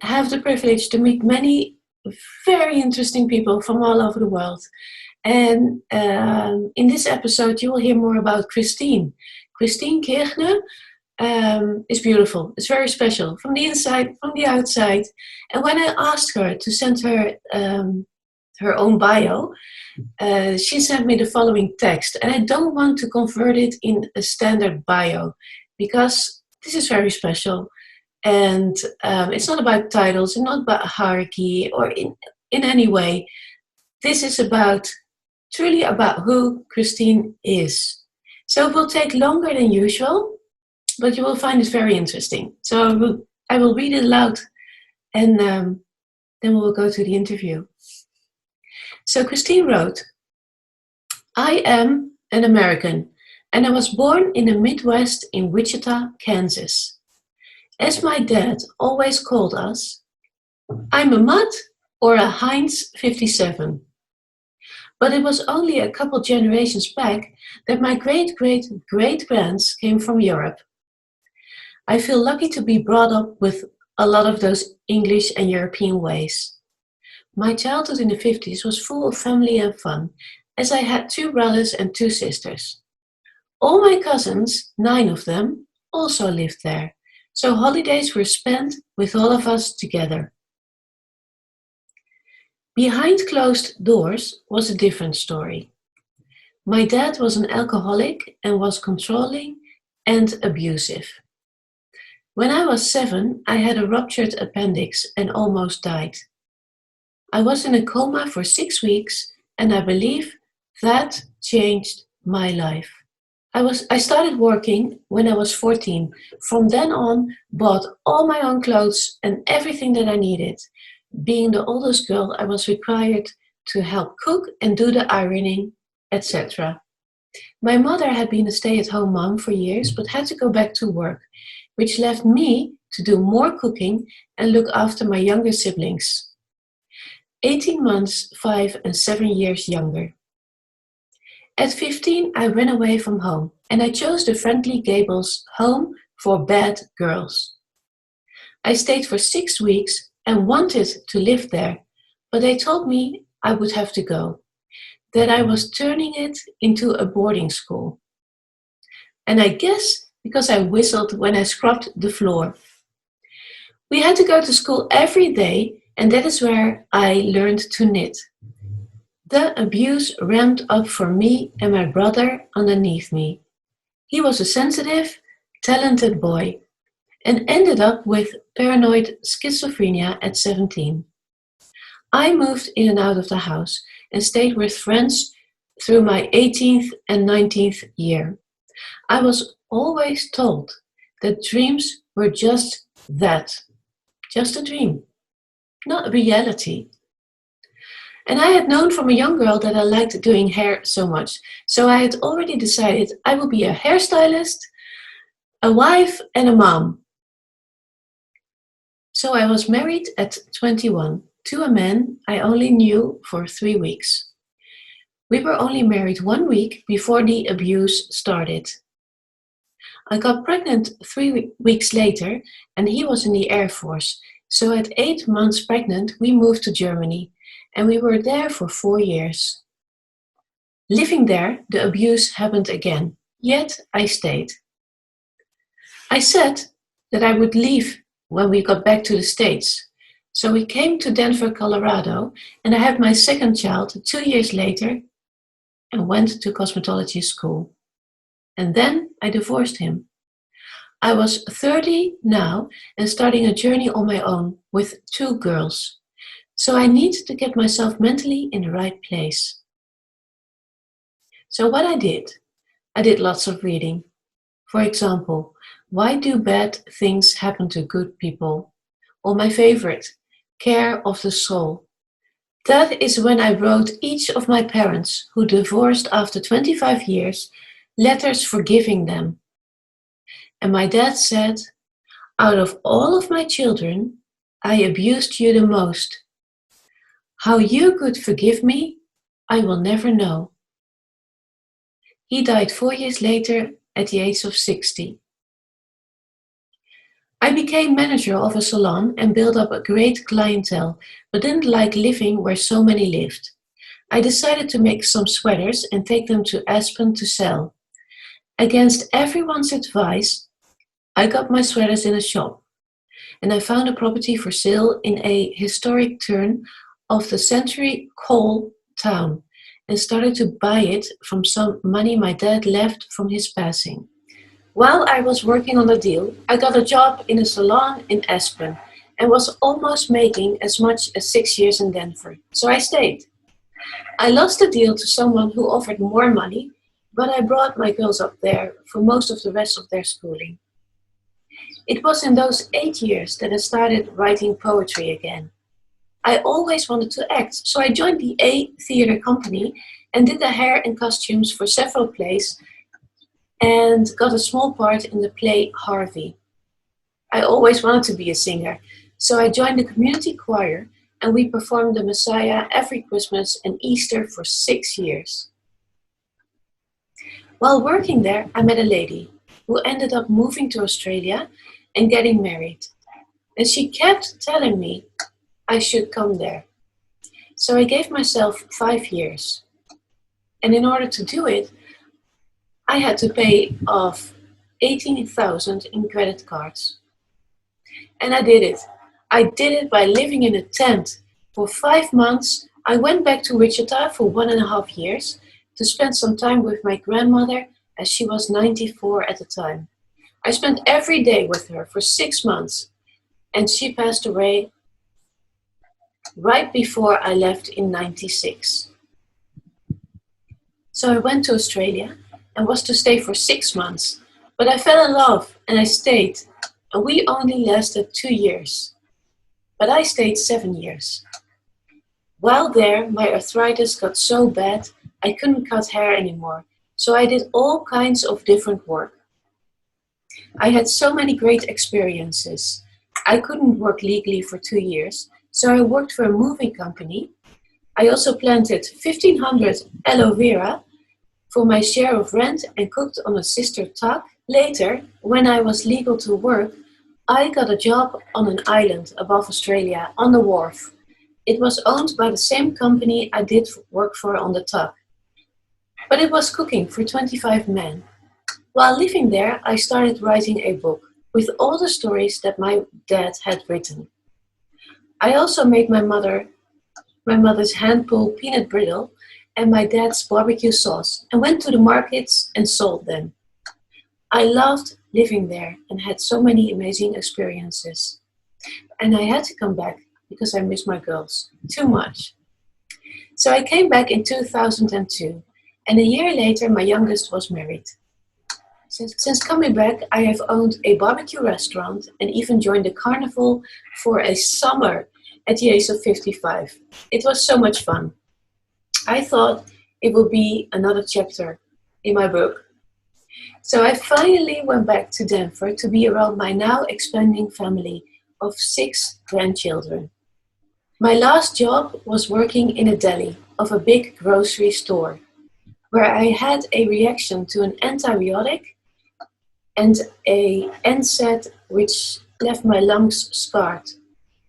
have the privilege to meet many very interesting people from all over the world. And in this episode, you will hear more about Kristine. Kristine Kirchner is beautiful. It's very special from the inside, from the outside. And when I asked her to send her own bio, she sent me the following text. And I don't want to convert it in a standard bio because this is very special. And it's not about titles and not about hierarchy or in any way. This is truly about who Kristine is. So it will take longer than usual, but you will find it very interesting. So I will read it aloud and then we will go to the interview. So Kristine wrote, I am an American and I was born in the Midwest in Wichita, Kansas. As my dad always called us, I'm a mutt or a Heinz 57. But it was only a couple generations back that my great-great-great-grands came from Europe. I feel lucky to be brought up with a lot of those English and European ways. My childhood in the 50s was full of family and fun, as I had 2 brothers and 2 sisters. All my cousins, 9 of them, also lived there. So holidays were spent with all of us together. Behind closed doors was a different story. My dad was an alcoholic and was controlling and abusive. When I was 7, I had a ruptured appendix and almost died. I was in a coma for 6 weeks and I believe that changed my life. I started working when I was 14. From then on, bought all my own clothes and everything that I needed. Being the oldest girl, I was required to help cook and do the ironing, etc. My mother had been a stay-at-home mom for years, but had to go back to work, which left me to do more cooking and look after my younger siblings. 18 months, 5 and 7 years younger. At 15, I ran away from home and I chose the Friendly Gables home for bad girls. I stayed for 6 weeks and wanted to live there, but they told me I would have to go, that I was turning it into a boarding school. And I guess because I whistled when I scrubbed the floor. We had to go to school every day, and that is where I learned to knit. The abuse ramped up for me and my brother underneath me. He was a sensitive, talented boy and ended up with paranoid schizophrenia at 17. I moved in and out of the house and stayed with friends through my 18th and 19th year. I was always told that dreams were just that, just a dream, not reality. And I had known from a young girl that I liked doing hair so much. So I had already decided I will be a hairstylist, a wife, and a mom. So I was married at 21 to a man I only knew for 3 weeks. We were only married 1 week before the abuse started. I got pregnant 3 weeks later and he was in the Air Force. So at 8 months pregnant, we moved to Germany. And we were there for 4 years. Living there, the abuse happened again, yet I stayed. I said that I would leave when we got back to the States. So we came to Denver, Colorado, and I had my second child 2 years later and went to cosmetology school. And then I divorced him. I was 30 now and starting a journey on my own with 2 girls. So I need to get myself mentally in the right place. So what I did lots of reading. For example, why do bad things happen to good people? Or my favorite, Care of the Soul. That is when I wrote each of my parents, who divorced after 25 years, letters forgiving them. And my dad said, out of all of my children, I abused you the most. How you could forgive me, I will never know. He died 4 years later at the age of 60. I became manager of a salon and built up a great clientele, but didn't like living where so many lived. I decided to make some sweaters and take them to Aspen to sell. Against everyone's advice, I got my sweaters in a shop, and I found a property for sale in a historic turn of the century coal town and started to buy it from some money my dad left from his passing. While I was working on the deal, I got a job in a salon in Aspen and was almost making as much as 6 years in Denver, so I stayed. I lost the deal to someone who offered more money, but I brought my girls up there for most of the rest of their schooling. It was in those 8 years that I started writing poetry again. I always wanted to act, so I joined the A Theatre Company and did the hair and costumes for several plays and got a small part in the play Harvey. I always wanted to be a singer, so I joined the community choir and we performed the Messiah every Christmas and Easter for 6 years. While working there, I met a lady who ended up moving to Australia and getting married. And she kept telling me I should come there. So I gave myself 5 years. And in order to do it, I had to pay off 18,000 in credit cards. And I did it. I did it by living in a tent. For 5 months, I went back to Wichita for 1.5 years to spend some time with my grandmother as she was 94 at the time. I spent every day with her for 6 months and she passed away right before I left in 96. So I went to Australia and was to stay for 6 months, but I fell in love and I stayed, and we only lasted 2 years. But I stayed 7 years. While there, my arthritis got so bad I couldn't cut hair anymore, so I did all kinds of different work. I had so many great experiences. I couldn't work legally for 2 years, so I worked for a moving company. I also planted 1,500 aloe vera for my share of rent and cooked on a sister tuck. Later, when I was legal to work, I got a job on an island above Australia on the wharf. It was owned by the same company I did work for on the tuck, but it was cooking for 25 men. While living there, I started writing a book with all the stories that my dad had written. I also made my mother's hand-pulled peanut brittle and my dad's barbecue sauce and went to the markets and sold them. I loved living there and had so many amazing experiences. And I had to come back because I miss my girls too much. So I came back in 2002, and a year later my youngest was married. Since coming back, I have owned a barbecue restaurant and even joined a carnival for a summer at the age of 55. It was so much fun. I thought it would be another chapter in my book. So I finally went back to Denver to be around my now expanding family of 6 grandchildren. My last job was working in a deli of a big grocery store, where I had a reaction to an antibiotic and a NSAID which left my lungs scarred.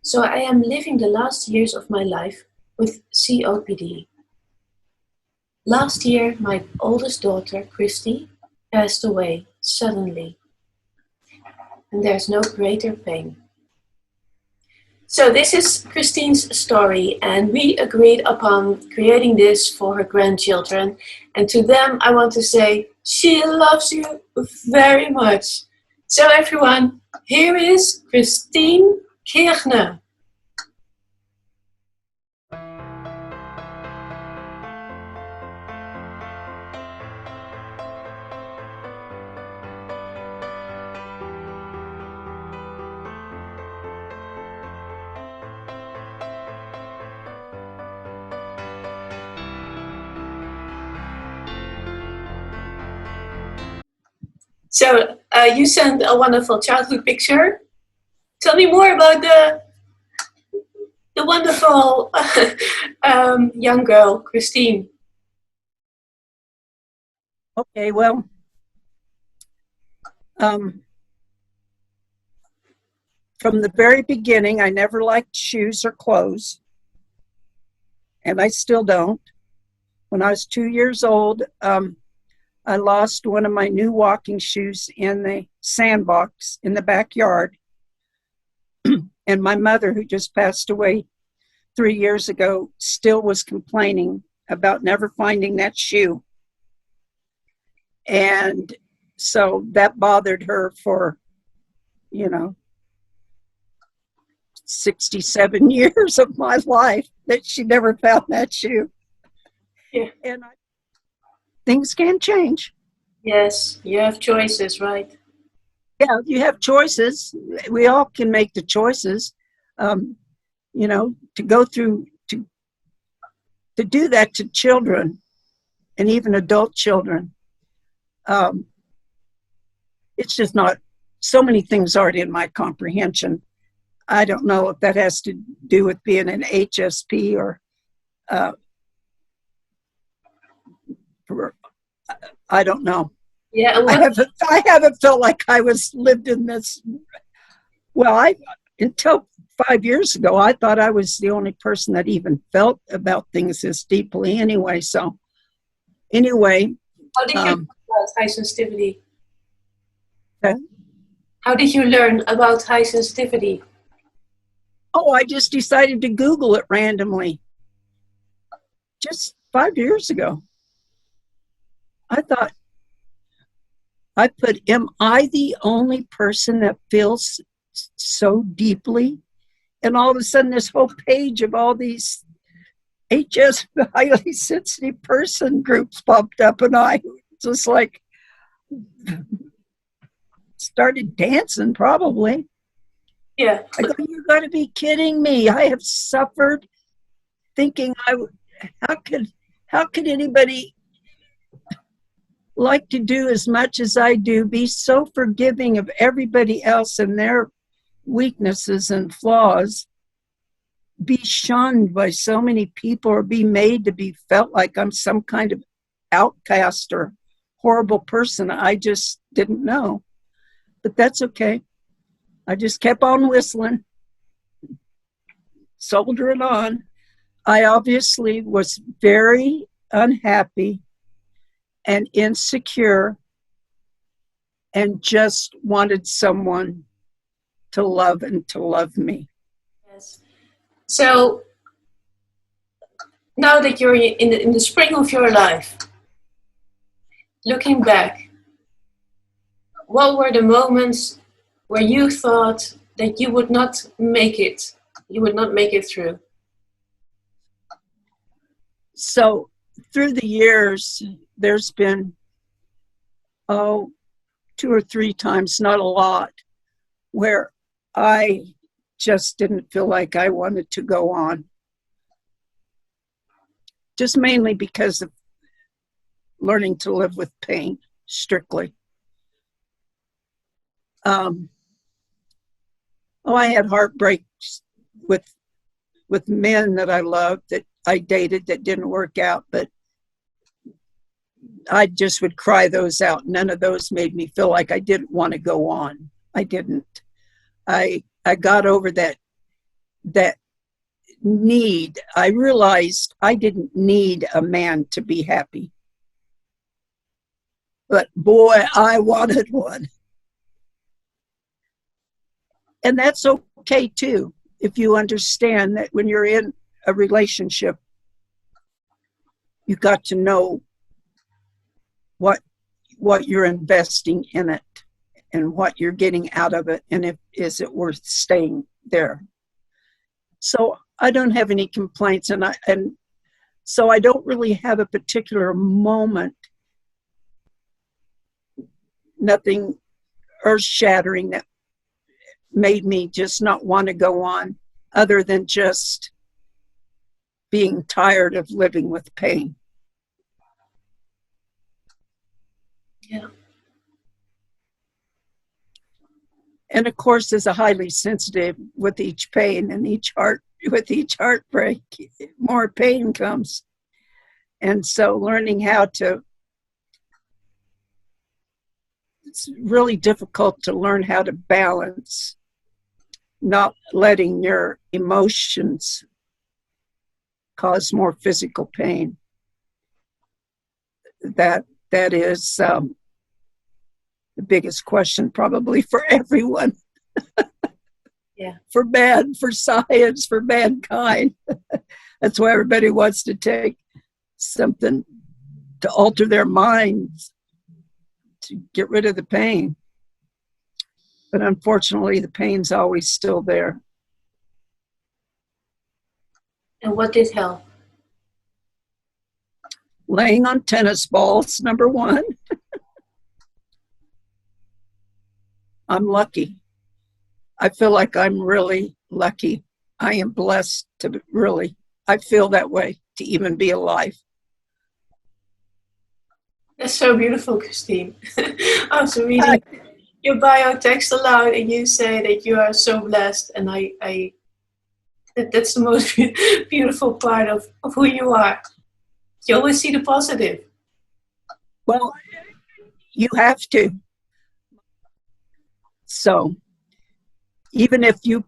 So I am living the last years of my life with COPD. Last year, my oldest daughter, Kristine, passed away suddenly, and there's no greater pain. So this is Kristine's story, and we agreed upon creating this for her grandchildren. And to them, I want to say, she loves you very much. So everyone, here is Kristine Kirchner. So you sent a wonderful childhood picture. Tell me more about the wonderful young girl, Kristine. Okay, well, from the very beginning, I never liked shoes or clothes, and I still don't. When I was 2 years old, I lost one of my new walking shoes in the sandbox in the backyard. And my mother, who just passed away 3 years ago, still was complaining about never finding that shoe. And so that bothered her for, 67 years of my life, that she never found that shoe. Yeah. And things can change. Yes, you have choices, right? Yeah, you have choices. We all can make the choices. To go through, to do that to children and even adult children. It's just not, so many things aren't in my comprehension. I don't know if that has to do with being an HSP or I don't know. Yeah, I haven't felt like I lived in this. Well, until 5 years ago, I thought I was the only person that even felt about things this deeply. Anyway, how did you learn about high sensitivity? How did you learn about high sensitivity? Oh, I just decided to Google it randomly. Just 5 years ago. I thought, am I the only person that feels so deeply? And all of a sudden, this whole page of all these HS, highly sensitive person groups popped up, and I just like started dancing, probably. Yeah. I go, you got to be kidding me. I have suffered thinking how could anybody like to do as much as I do, be so forgiving of everybody else and their weaknesses and flaws, be shunned by so many people, or be made to be felt like I'm some kind of outcast or horrible person. I just didn't know. But that's okay. I just kept on whistling, soldiering on. I obviously was very unhappy and insecure and just wanted someone to love and to love me. Yes. So now that you're in the spring of your life, looking back, what were the moments where you thought that you would not make it? You would not make it through? So through the years, there's been, 2 or 3 times, not a lot, where I just didn't feel like I wanted to go on. Just mainly because of learning to live with pain, strictly. I had heartbreaks with men that I loved, that I dated, that didn't work out, but I just would cry those out. None of those made me feel like I didn't want to go on. I didn't. I got over that need. I realized I didn't need a man to be happy. But boy, I wanted one. And that's okay too, if you understand that when you're in a relationship, you got to know what you're investing in it and what you're getting out of it, and is it worth staying there. So I don't have any complaints, and so I don't really have a particular moment, nothing earth-shattering that made me just not want to go on, other than just being tired of living with pain. Yeah. And of course, as a highly sensitive, with each pain and with each heartbreak, more pain comes. And so learning it's really difficult to learn how to balance not letting your emotions cause more physical pain. That is the biggest question probably for everyone. Yeah. For science, for mankind. That's why everybody wants to take something to alter their minds, to get rid of the pain. But unfortunately, the pain's always still there. And what did help? Laying on tennis balls, number one. I'm lucky. I feel like I'm really lucky. I am blessed to really, I feel that way, to even be alive. That's so beautiful, Kristine. I was reading your bio text aloud, and you say that you are so blessed, and that's the most beautiful part of who you are. You always see the positive. Well, you have to. So, even if you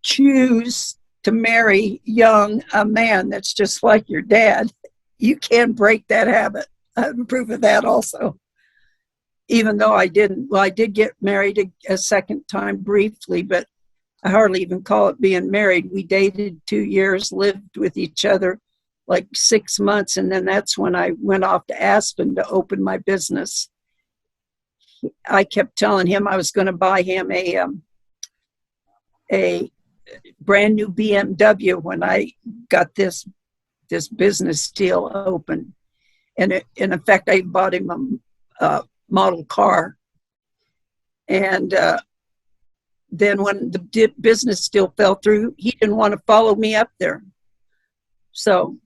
choose to marry young a man that's just like your dad, you can break that habit. I'm proof of that also. Even though I didn't. Well, I did get married a second time briefly, but I hardly even call it being married. We dated 2 years, lived with each other like 6 months, and then that's when I went off to Aspen to open my business. I kept telling him I was going to buy him a brand new BMW when I got this business deal open. And in fact, I bought him a model car. And then when the business deal fell through, he didn't want to follow me up there. So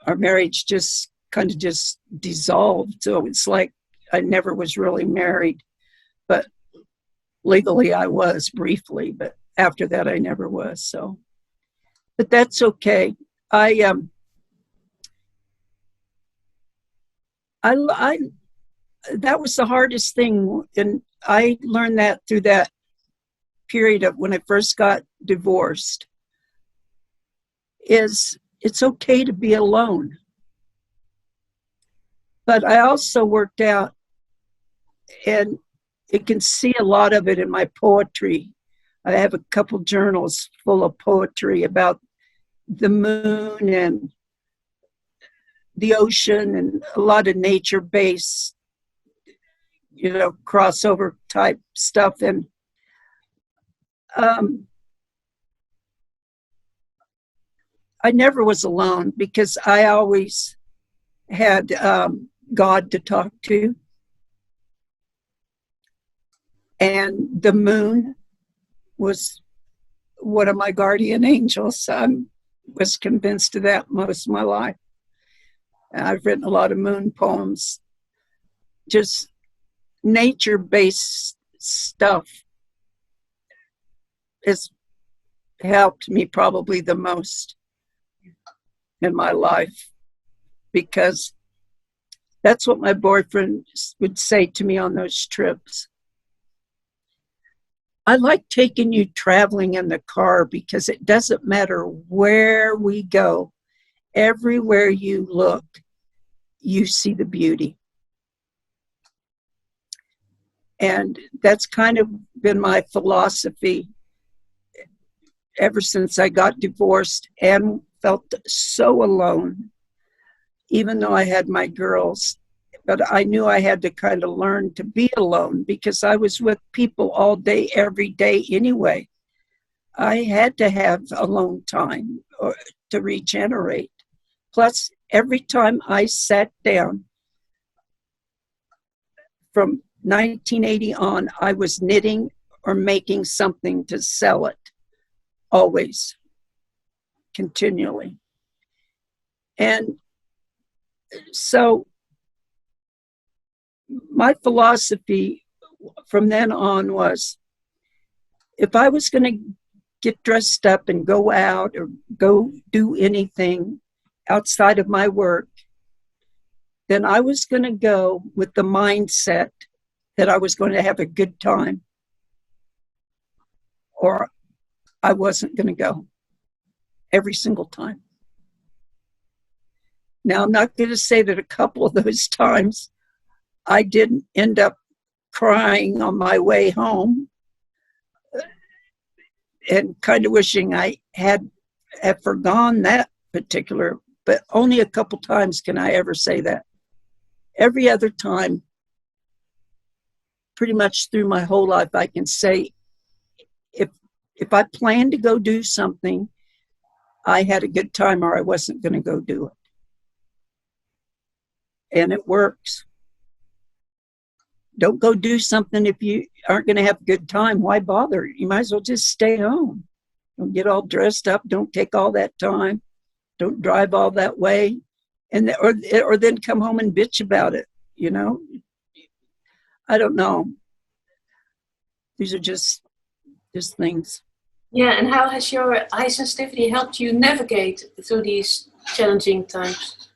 our marriage just kind of just dissolved. So it's like I never was really married, but legally I was briefly, but after that I never was. So, but that's okay. I that was the hardest thing, and I learned that through that period of when I first got divorced. Is it's okay to be alone. But I also worked out, and you can see a lot of it in my poetry. I have a couple journals full of poetry about the moon and the ocean and a lot of nature-based, crossover type stuff. And I never was alone because I always had God to talk to. And the moon was one of my guardian angels. I was convinced of that most of my life. And I've written a lot of moon poems. Just nature-based stuff has helped me probably the most in my life, because that's what my boyfriend would say to me on those trips. I like taking you traveling in the car because it doesn't matter where we go. Everywhere you look, you see the beauty. And that's kind of been my philosophy ever since I got divorced and felt so alone, even though I had my girls. But I knew I had to kind of learn to be alone because I was with people all day, every day anyway. I had to have alone time to regenerate. Plus, every time I sat down, from 1980 on, I was knitting or making something to sell it, always, continually. And so my philosophy from then on was, if I was going to get dressed up and go out or go do anything outside of my work, then I was going to go with the mindset that I was going to have a good time. or I wasn't going to go every single time. Now, I'm not going to say that a couple of those times I didn't end up crying on my way home and kind of wishing I had forgone that particular, but only a couple times can I ever say that. Every other time, pretty much through my whole life, I can say if I planned to go do something, I had a good time or I wasn't going to go do it. And it works. Don't go do something if you aren't going to have a good time. Why bother? You might as well just stay home. Don't get all dressed up. Don't take all that time. Don't drive all that way. And or then come home and bitch about it, you know? I don't know. These are just things. Yeah, and how has your high sensitivity helped you navigate through these challenging times?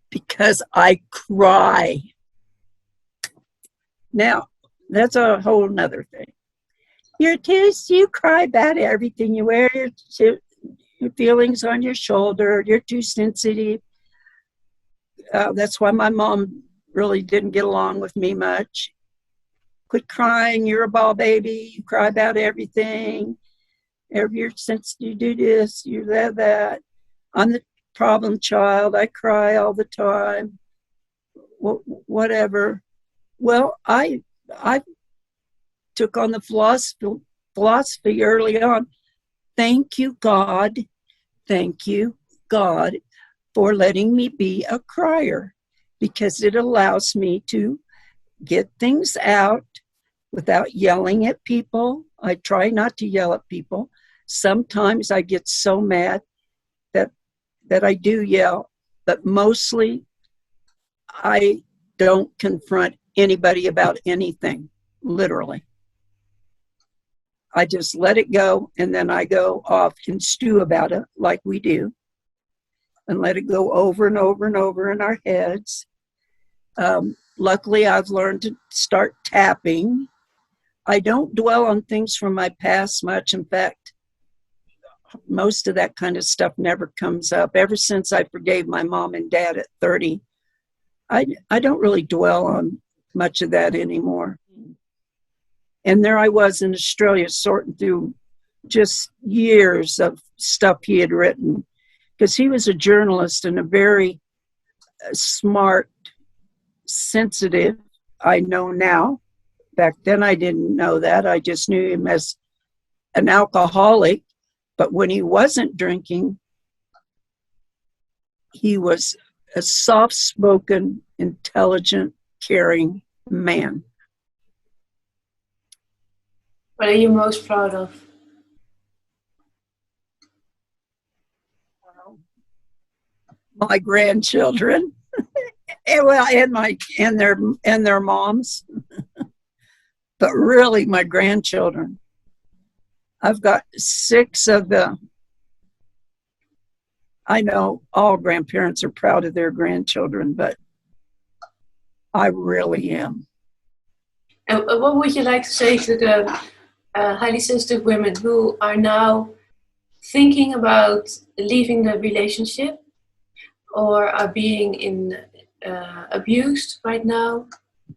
Because I cry. Now, that's a whole nother thing. You cry about everything. You wear your feelings on your shoulder. You're too sensitive. That's why my mom really didn't get along with me much. Quit crying. You're a ball baby. You cry about everything. You're sensitive. You do this. You do that. I'm the problem child. I cry all the time. Whatever. Well, I took on the philosophy early on. Thank you, God. Thank you, God, for letting me be a crier, because it allows me to get things out without yelling at people. I try not to yell at people. Sometimes I get so mad that I do yell, but mostly I don't confront anybody about anything, literally. I just let it go, and then I go off and stew about it like we do, and let it go over and over and over in our heads. Luckily, I've learned to start tapping. I don't dwell on things from my past much. In fact, most of that kind of stuff never comes up. Ever since I forgave my mom and dad at 30, I don't really dwell on much of that anymore. And there I was in Australia sorting through just years of stuff he had written, because he was a journalist and a very smart, sensitive. I know now. Back then I didn't know that. I just knew him as an alcoholic. But when he wasn't drinking, he was a soft-spoken, intelligent, caring man. What are you most proud of? My grandchildren, and their moms, but really my grandchildren. I've got 6 of them. I know all grandparents are proud of their grandchildren, but I really am. And what would you like to say to the highly sensitive women who are now thinking about leaving the relationship, or are being abused right now,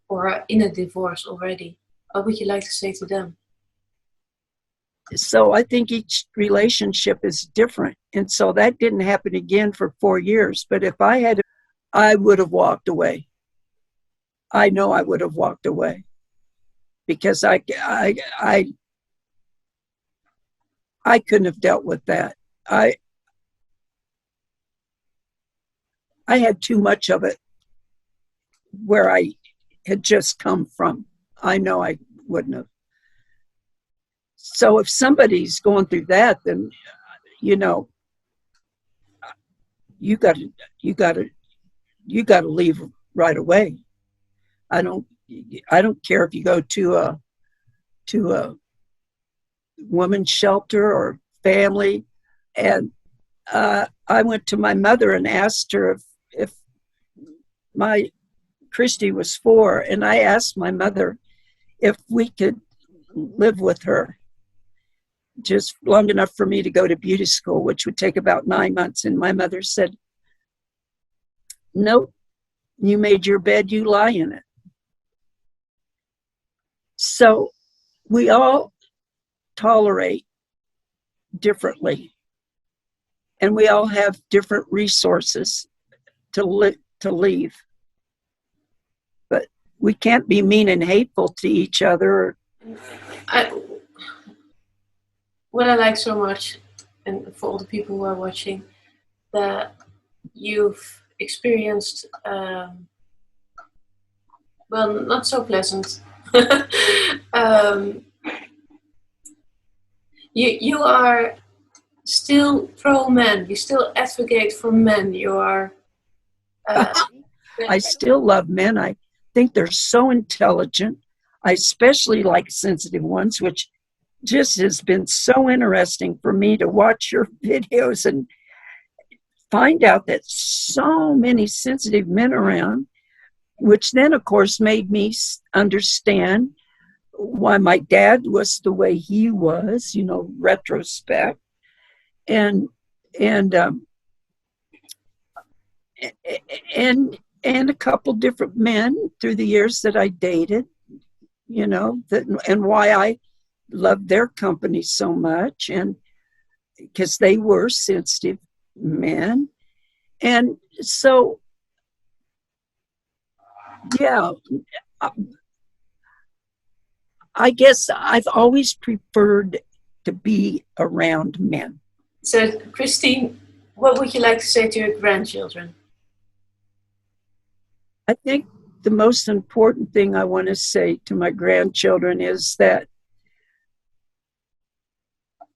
or are in a divorce already? What would you like to say to them? So I think each relationship is different. And so that didn't happen again for 4 years. But if I had, I would have walked away. I know I would have walked away, because I couldn't have dealt with that. I had too much of it where I had just come from. I know I wouldn't have. So if somebody's going through that, then, you know, you got to leave right away. I don't care if you go to a women's shelter or family. And I went to my mother and asked her if my Christy was 4, and I asked my mother if we could live with her just long enough for me to go to beauty school, which would take about 9 months. And my mother said, nope, you made your bed, you lie in it. So we all tolerate differently, and we all have different resources to leave. But we can't be mean and hateful to each other. What I like so much, and for all the people who are watching, that you've experienced, well, not so pleasant. You are still pro men. You still advocate for men. You are. I still love men. I think they're so intelligent. I especially like sensitive ones, which just has been so interesting for me to watch your videos and find out that so many sensitive men around, which then, of course, made me understand why my dad was the way he was, retrospect. And a couple different men through the years that I dated, and why I loved their company so much, and because they were sensitive men. And so, yeah, I guess I've always preferred to be around men. So, Kristine, what would you like to say to your grandchildren? I think the most important thing I want to say to my grandchildren is that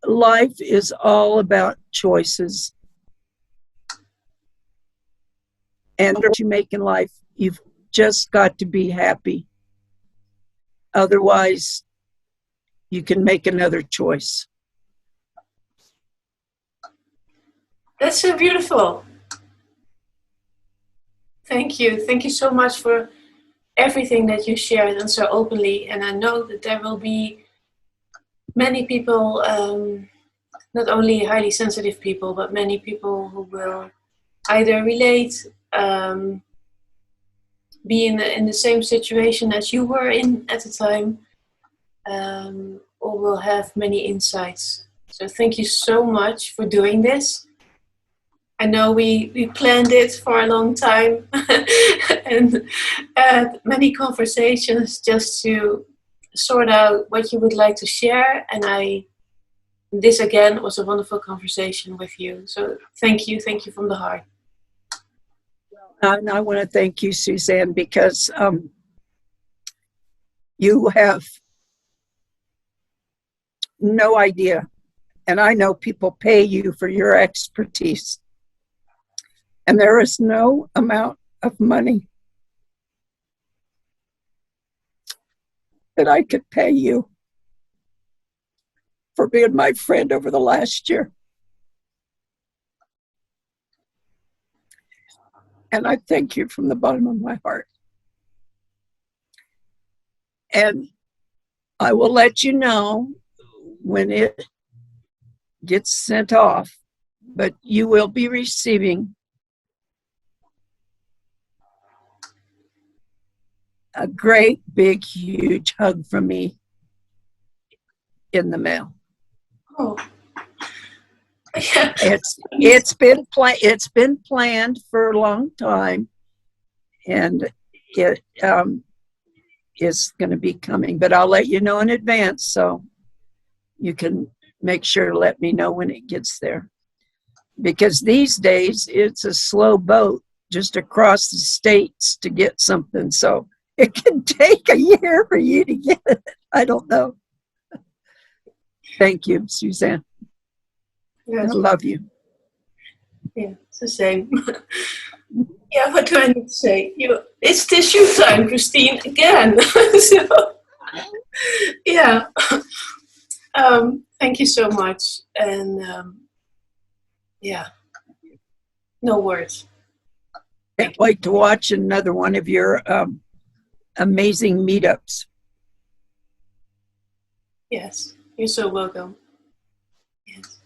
life is all about choices. And what you make in life, you've just got to be happy. Otherwise, you can make another choice. That's so beautiful. Thank you. Thank you so much for everything that you shared and so openly. And I know that there will be many people, not only highly sensitive people, but many people who will either relate, be in the same situation as you were in at the time, or will have many insights. So thank you so much for doing this. I know we planned it for a long time and had many conversations just to sort out what you would like to share. And this again was a wonderful conversation with you. So thank you from the heart. And I want to thank you, Susanne, because you have no idea. And I know people pay you for your expertise. And there is no amount of money that I could pay you for being my friend over the last year. And I thank you from the bottom of my heart. And I will let you know when it gets sent off, but you will be receiving a great, big, huge hug from me in the mail. Oh, yeah. It's been planned for a long time, and it is going to be coming. But I'll let you know in advance, so you can make sure to let me know when it gets there. Because these days it's a slow boat just across the states to get something, so it can take a year for you to get it. I don't know. Thank you, Susanne. Yes. I love you. Yeah, it's the same. Yeah, what do I need to say? It's tissue time, Kristine, again. So, yeah. Thank you so much. And yeah, no words. Can't wait to watch another one of your amazing meetups. Yes, you're so welcome. Yes.